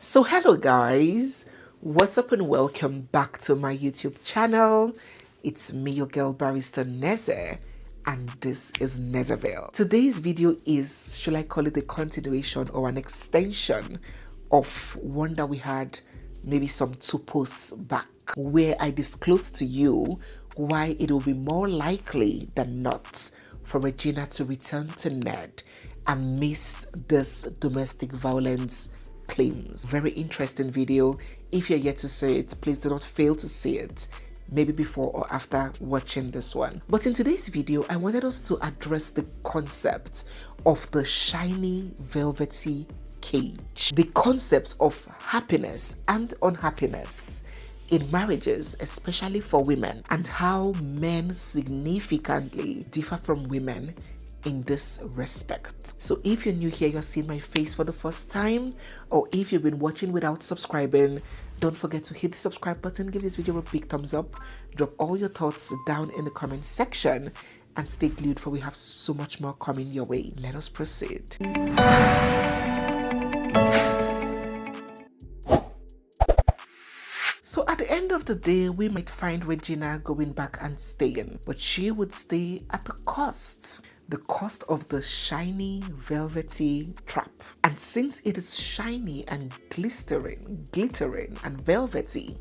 So hello guys, what's up and welcome back to my YouTube channel. It's me, your girl barrister Neze, and this is Nezeville. Today's video is, should I call it a continuation or an extension of one that we had maybe some 2 posts back, where I disclosed to you why it will be more likely than not for Regina to return to Ned and miss this domestic violence claims. Very interesting video. If you're yet to see it, please do not fail to see it, maybe before or after watching this one. But in today's video, I wanted us to address the concept of the shiny velvety cage, the concept of happiness and unhappiness in marriages, especially for women, and how men significantly differ from women in this respect. So if you're new here, you're seeing my face for the first time, or if you've been watching without subscribing, don't forget to hit the subscribe button, give this video a big thumbs up, drop all your thoughts down in the comment section, and stay glued for we have so much more coming your way. Let us proceed. So at the end of the day, we might find Regina going back and staying, but she would stay at the cost of the shiny velvety trap. And since it is shiny and glittering and velvety,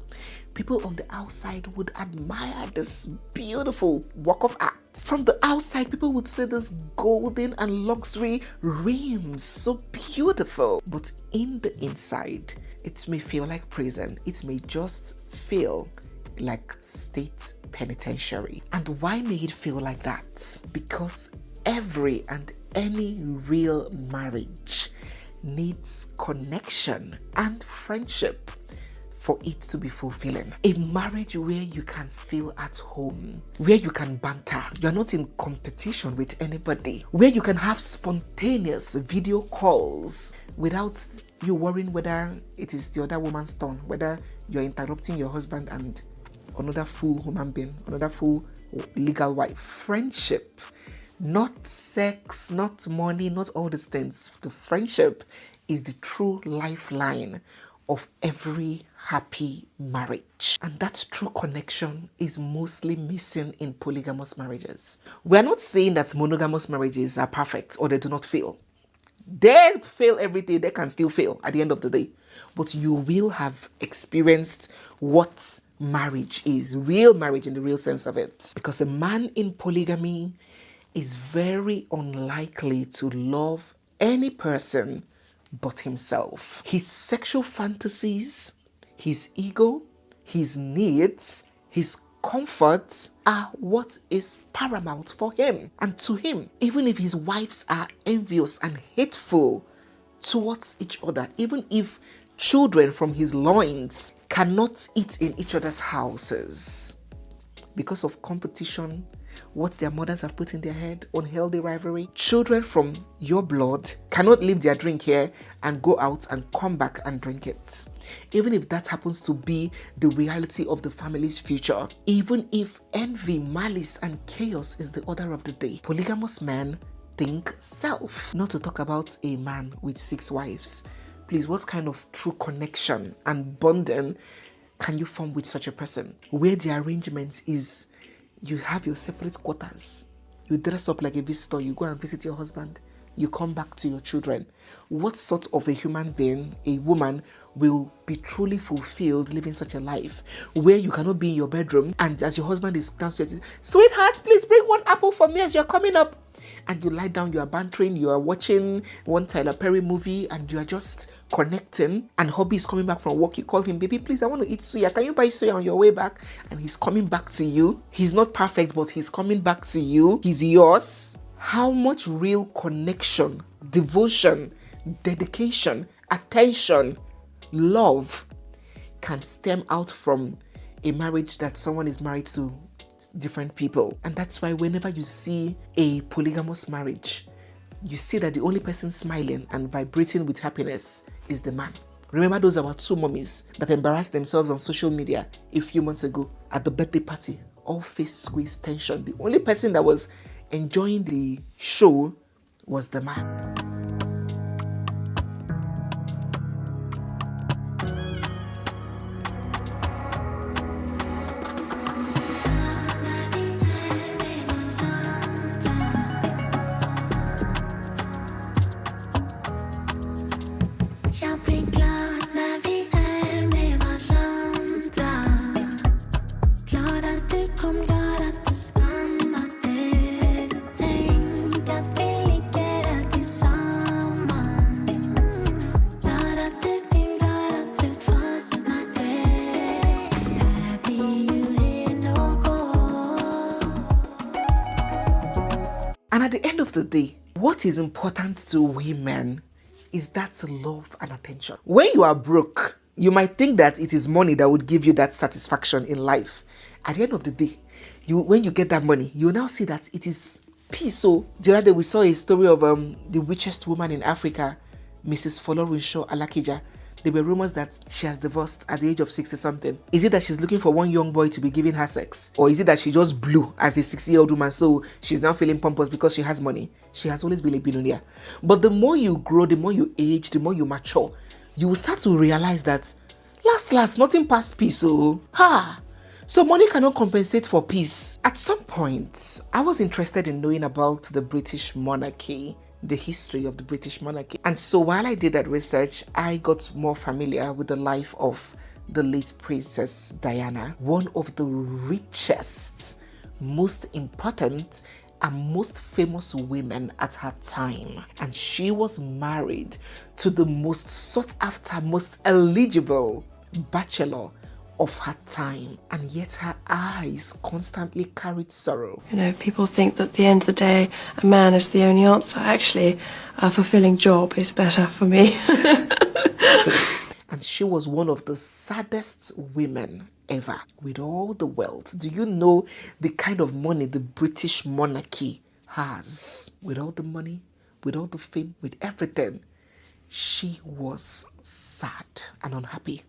people on the outside would admire this beautiful work of art. From the outside, people would say this golden and luxury rims, so beautiful. But in the inside, it may feel like prison. It may just feel like state penitentiary. And why may it feel like that? Because every and any real marriage needs connection and friendship for it to be fulfilling. A marriage where you can feel at home, where you can banter, you're not in competition with anybody, where you can have spontaneous video calls without you worrying whether it is the other woman's turn, whether you're interrupting your husband and another full human being, another full legal wife. Friendship, not sex, not money, not all these things. The friendship is the true lifeline of every happy marriage. And that true connection is mostly missing in polygamous marriages. We're not saying that monogamous marriages are perfect or they do not fail. They fail every day, they can still fail at the end of the day. But you will have experienced what marriage is, real marriage in the real sense of it. Because a man in polygamy is very unlikely to love any person but himself. His sexual fantasies, his ego, his needs, his comforts are what is paramount for him and to him. Even if his wives are envious and hateful towards each other, even if children from his loins cannot eat in each other's houses because of competition, what their mothers have put in their head, unhealthy rivalry. Children from your blood cannot leave their drink here and go out and come back and drink it. Even if that happens to be the reality of the family's future, even if envy, malice, and chaos is the order of the day, polygamous men think self. Not to talk about a man with 6 wives. Please, what kind of true connection and bonding can you form with such a person? Where the arrangement is you have your separate quarters. You dress up like a visitor. You go and visit your husband. You come back to your children. What sort of a human being, a woman, will be truly fulfilled living such a life where you cannot be in your bedroom and as your husband is downstairs, sweetheart, please bring 1 apple for me as you're coming up. And you lie down, you are bantering, you are watching one Tyler Perry movie and you are just connecting, and hubby is coming back from work. You call him, baby, please, I want to eat suya. Can you buy suya on your way back? And he's coming back to you. He's not perfect, but he's coming back to you. He's yours. How much real connection, devotion, dedication, attention, love can stem out from a marriage that someone is married to different people? And that's why whenever you see a polygamous marriage, you see that the only person smiling and vibrating with happiness is the man. Remember those our 2 mummies that embarrassed themselves on social media a few months ago at the birthday party? All face squeeze tension. The only person that was enjoying the show was the man. And at the end of the day, what is important to women is that love and attention. When you are broke, you might think that it is money that would give you that satisfaction in life. At the end of the day, when you get that money, you now see that it is peace. So the other day we saw a story of the richest woman in Africa, Mrs. Folorunsho Alakija. There were rumors that she has divorced at the age of 60 something. Is it that she's looking for one young boy to be giving her sex? Or is it that she just blew as a 60-year-old woman, so she's now feeling pompous because she has money? She has always been a billionaire. But the more you grow, the more you age, the more you mature, you will start to realize that last, nothing past peace. So money cannot compensate for peace. At some point, I was interested in knowing about the British monarchy, the history of the British monarchy. And so while I did that research, I got more familiar with the life of the late Princess Diana, one of the richest, most important, and most famous women at her time. And she was married to the most sought after, most eligible bachelor of her time, and yet her eyes constantly carried sorrow. You know, people think that at the end of the day, a man is the only answer. Actually, a fulfilling job is better for me. And she was one of the saddest women ever. With all the wealth, do you know the kind of money the British monarchy has? With all the money, with all the fame, with everything, she was sad and unhappy.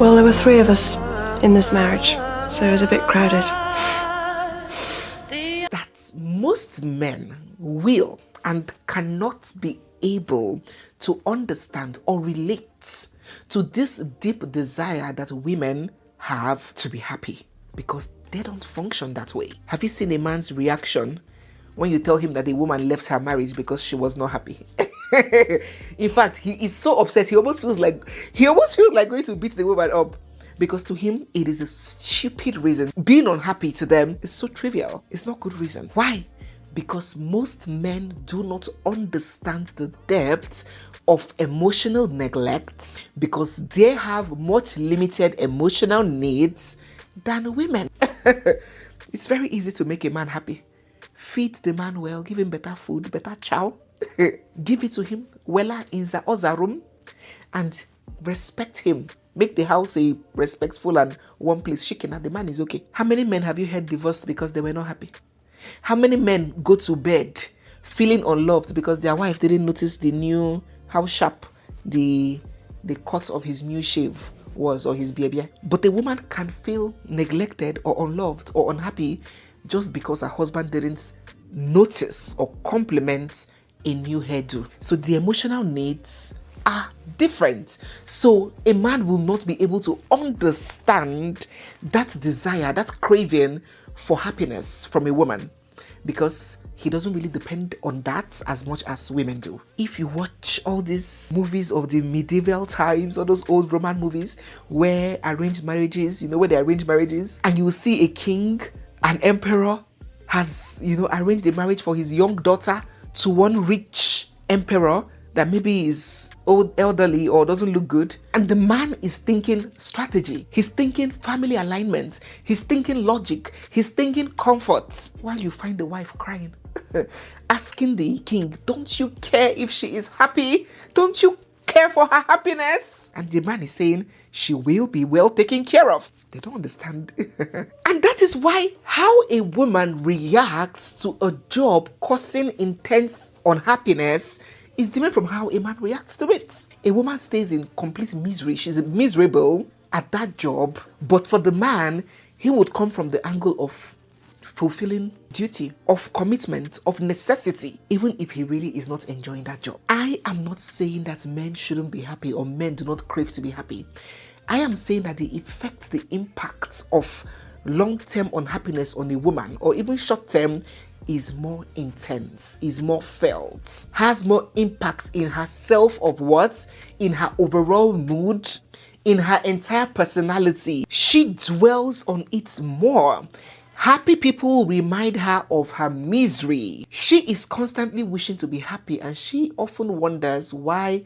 Well, there were 3 of us in this marriage, so it was a bit crowded. That most men will and cannot be able to understand or relate to this deep desire that women have to be happy, because they don't function that way. Have you seen a man's reaction when you tell him that a woman left her marriage because she was not happy? In fact, he is so upset, he almost feels like going to beat the woman up, because to him it is a stupid reason. Being unhappy to them is so trivial. It's not good reason. Why? Because most men do not understand the depth of emotional neglect, because they have much limited emotional needs than women. It's very easy to make a man happy. Feed the man well, give him better food, better chow. Give it to him wella in the other room, and respect him. Make the house a respectful and one place chicken, and the man is okay. How many men have you heard divorced because they were not happy? How many men go to bed feeling unloved because their wife didn't notice how sharp the cut of his new shave was, or his beard? But a woman can feel neglected or unloved or unhappy just because her husband didn't notice or compliment a new hairdo. So the emotional needs are different. So a man will not be able to understand that desire, that craving for happiness from a woman, because he doesn't really depend on that as much as women do. If you watch all these movies of the medieval times, all those old Roman movies where arranged marriages, where they arrange marriages, and you will see a king, an emperor has, arranged a marriage for his young daughter to one rich emperor that maybe is elderly or doesn't look good. And the man is thinking strategy. He's thinking family alignment. He's thinking logic. He's thinking comfort. While you find the wife crying, asking the king, don't you care if she is happy? Don't you care for her happiness? And the man is saying, she will be well taken care of. They don't understand. And that is why how a woman reacts to a job causing intense unhappiness is different from how a man reacts to it. A woman stays in complete misery. She's miserable at that job. But for the man, he would come from the angle of fulfilling duty, of commitment, of necessity, even if he really is not enjoying that job. I am not saying that men shouldn't be happy or men do not crave to be happy. I am saying that the effect, the impact of long-term unhappiness on a woman, or even short-term, is more intense, is more felt, has more impact in her self-worth, in her overall mood, in her entire personality. She dwells on it more. Happy people remind her of her misery. She is constantly wishing to be happy, and she often wonders why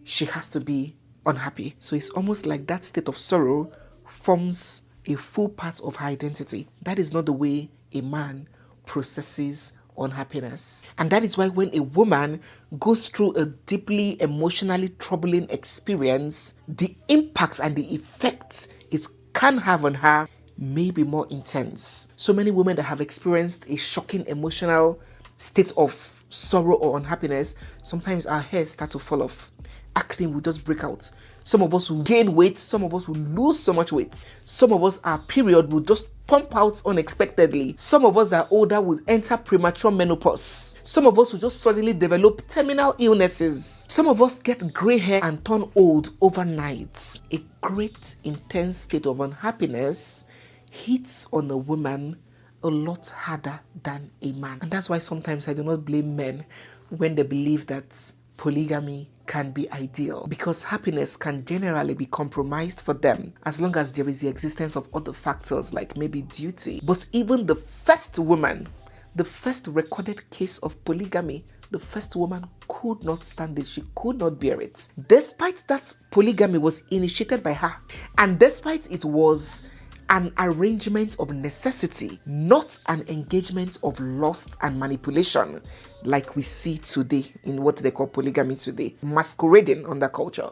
she has to be unhappy. So it's almost like that state of sorrow forms a full part of her identity. That is not the way a man processes unhappiness. And that is why when a woman goes through a deeply emotionally troubling experience, the impacts and the effects it can have on her may be more intense. So many women that have experienced a shocking emotional state of sorrow or unhappiness, sometimes our hair start to fall off. Acne will just break out. Some of us will gain weight. Some of us will lose so much weight. Some of us, our period will just pump out unexpectedly. Some of us that are older will enter premature menopause. Some of us will just suddenly develop terminal illnesses. Some of us get gray hair and turn old overnight. A great intense state of unhappiness hits on a woman a lot harder than a man. And that's why sometimes I do not blame men when they believe that polygamy can be ideal, because happiness can generally be compromised for them as long as there is the existence of other factors like maybe duty. But even the first woman, the first recorded case of polygamy, the first woman could not stand it. She could not bear it. Despite that polygamy was initiated by her, and despite it was an arrangement of necessity, not an engagement of lust and manipulation like we see today in what they call polygamy today, masquerading under culture.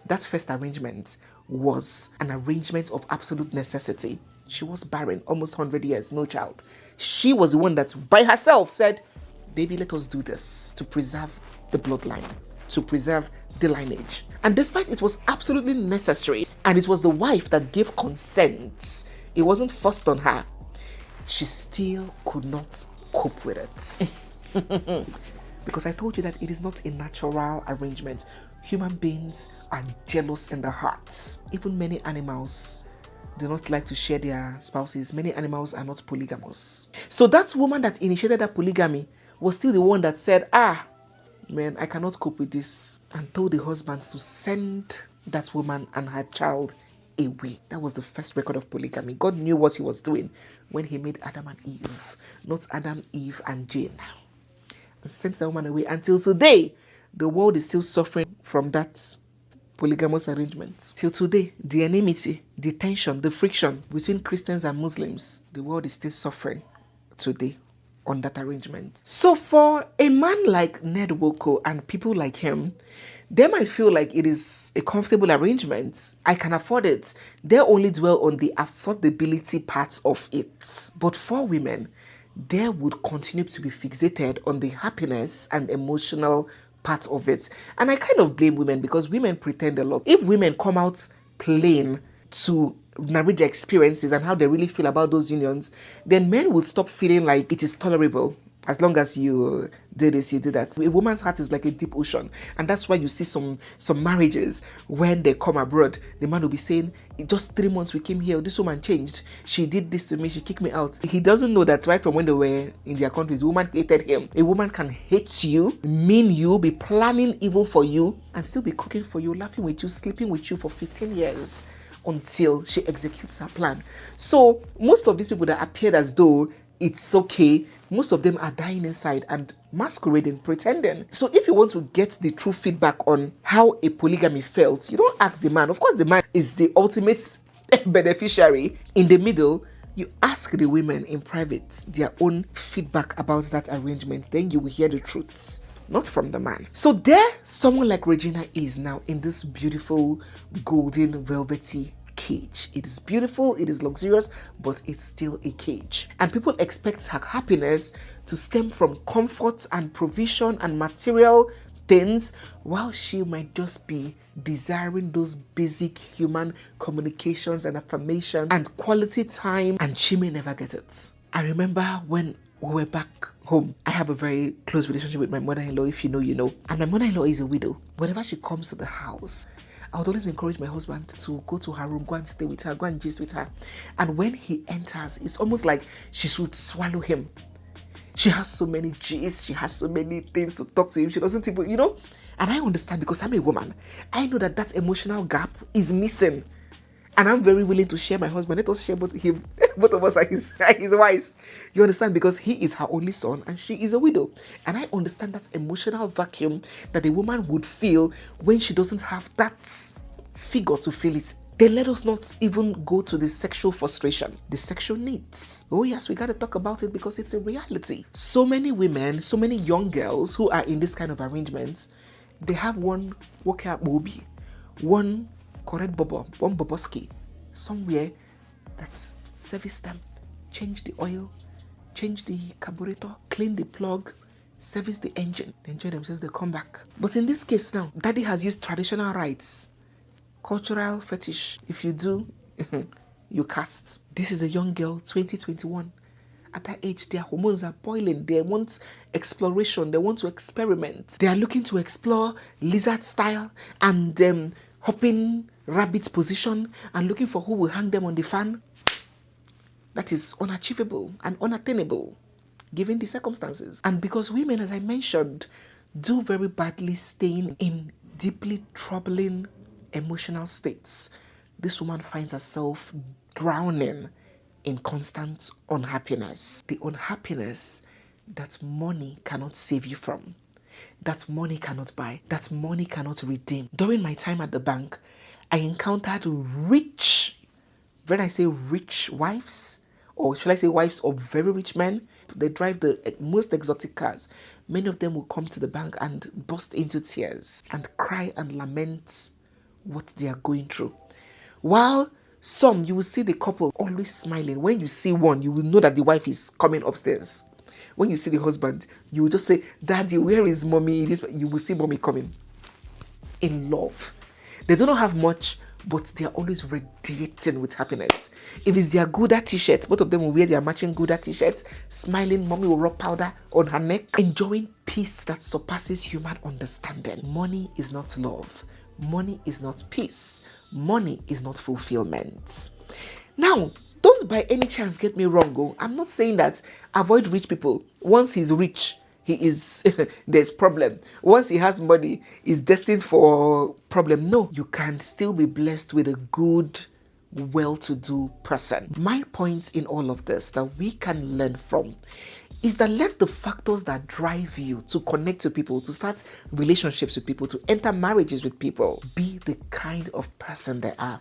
That first arrangement was an arrangement of absolute necessity. She was barren, almost 100 years, no child. She was the one that by herself said, baby, let us do this to preserve the bloodline, to preserve the lineage. And despite it was absolutely necessary, and it was the wife that gave consent, it wasn't forced on her, she still could not cope with it. Because I told you that it is not a natural arrangement. Human beings are jealous in their hearts. Even many animals do not like to share their spouses. Many animals are not polygamous. So that woman that initiated that polygamy was still the one that said, man, I cannot cope with this, and told the husband to send that woman and her child away. That was the first record of polygamy. God knew what he was doing when he made Adam and Eve, not Adam, Eve, and Jane. And sent that woman away. Until today, the world is still suffering from that polygamous arrangement. Till today, the enmity, the tension, the friction between Christians and Muslims, the world is still suffering today on that arrangement. So for a man like Ned Woko and people like him, they might feel like it is a comfortable arrangement. I can afford it. They only dwell on the affordability parts of it. But for women, they would continue to be fixated on the happiness and emotional part of it. And I kind of blame women, because women pretend a lot. If women come out plain to narrate their experiences and how they really feel about those unions, then men will stop feeling like it is tolerable. As long as you do this, you do that. A woman's heart is like a deep ocean. And that's why you see some marriages, when they come abroad, the man will be saying, just 3 months we came here, this woman changed. She did this to me, she kicked me out. He doesn't know that right from when they were in their countries, the woman hated him. A woman can hate you, mean you, be planning evil for you, and still be cooking for you, laughing with you, sleeping with you for 15 years. Until she executes her plan. So most of these people that appeared as though it's okay, most of them are dying inside and masquerading, pretending. So if you want to get the true feedback on how a polygamy felt, you don't ask the man. Of course, the man is the ultimate beneficiary. In the middle, you ask the women in private their own feedback about that arrangement. Then you will hear the truths, not from the man. So there, someone like Regina is now in this beautiful golden velvety cage. It is beautiful, it is luxurious, but it's still a cage. And people expect her happiness to stem from comfort and provision and material things, while she might just be desiring those basic human communications and affirmation and quality time, and she may never get it. I remember when we were back home, I have a very close relationship with my mother-in-law. If you know, you know. And my mother-in-law is a widow. Whenever she comes to the house, I would always encourage my husband to go to her room, go and stay with her, go and gist with her. And when he enters, it's almost like she should swallow him. She has so many G's, she has so many things to talk to him. She doesn't even, And I understand, because I'm a woman. I know that that emotional gap is missing. And I'm very willing to share my husband. Let us share both of us are his wives. You understand? Because he is her only son and she is a widow. And I understand that emotional vacuum that a woman would feel when she doesn't have that figure to fill it Then let us not even go to the sexual frustration, the sexual needs. Oh yes, we got to talk about it because it's a reality. So many women, so many young girls who are in this kind of arrangements, they have one workout booby, one correct bobo, one boboski, somewhere that's service them, change the oil, change the carburetor, clean the plug, service the engine, they enjoy themselves, they come back. But in this case now, daddy has used traditional rites, cultural fetish. If you do, you cast. This is a young girl, 2021. At that age, their hormones are boiling. They want exploration. They want to experiment. They are looking to explore lizard style and hopping rabbit position and looking for who will hang them on the fan. That is unachievable and unattainable given the circumstances. And because women, as I mentioned, do very badly staying in deeply troubling emotional states, this woman finds herself drowning in constant unhappiness. The unhappiness that money cannot save you from, that money cannot buy, that money cannot redeem. During my time at the bank, I encountered rich, when I say rich wives, or should I say wives of very rich men, they drive the most exotic cars. Many of them will come to the bank and burst into tears and cry and lament what they are going through. While some, you will see the couple always smiling. When you see one, you will know that the wife is coming upstairs. When you see the husband, you will just say, Daddy, where is mommy? You will see mommy coming. In love. They do not have much, but they are always radiating with happiness. If it's their Gouda t-shirt, both of them will wear their matching Gouda t-shirts, smiling, mommy will rub powder on her neck, enjoying peace that surpasses human understanding. Money is not love. Money is not peace. Money is not fulfillment. Now, don't by any chance get me wrong. Oh, I'm not saying that avoid rich people. Once he's rich, he is there's problem. Once he has money, he's destined for problem. No, you can still be blessed with a good, well-to-do person. My point in all of this that we can learn from is that let the factors that drive you to connect to people, to start relationships with people, to enter marriages with people, be the kind of person they are,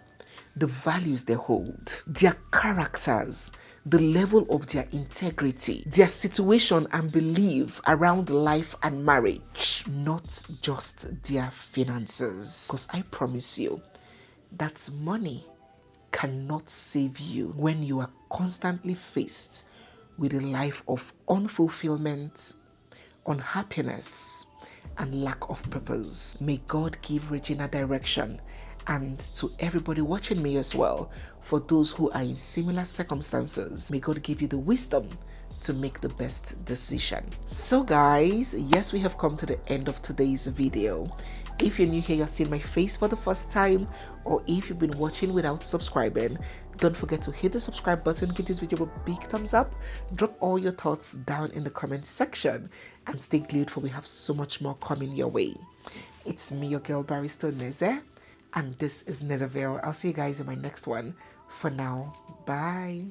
the values they hold, their characters, the level of their integrity, their situation and belief around life and marriage, not just their finances. Because I promise you that money cannot save you when you are constantly faced with a life of unfulfillment, unhappiness, and lack of purpose. May God give Regina direction, and to everybody watching me as well, for those who are in similar circumstances, may God give you the wisdom to make the best decision. So guys, yes, we have come to the end of today's video. If you're new here, you're seeing my face for the first time, or if you've been watching without subscribing, don't forget to hit the subscribe button, give this video a big thumbs up, drop all your thoughts down in the comment section, and stay glued for we have so much more coming your way. It's me, your girl Barrister Neze, and this is Nezeville. I'll see you guys in my next one. For now, bye.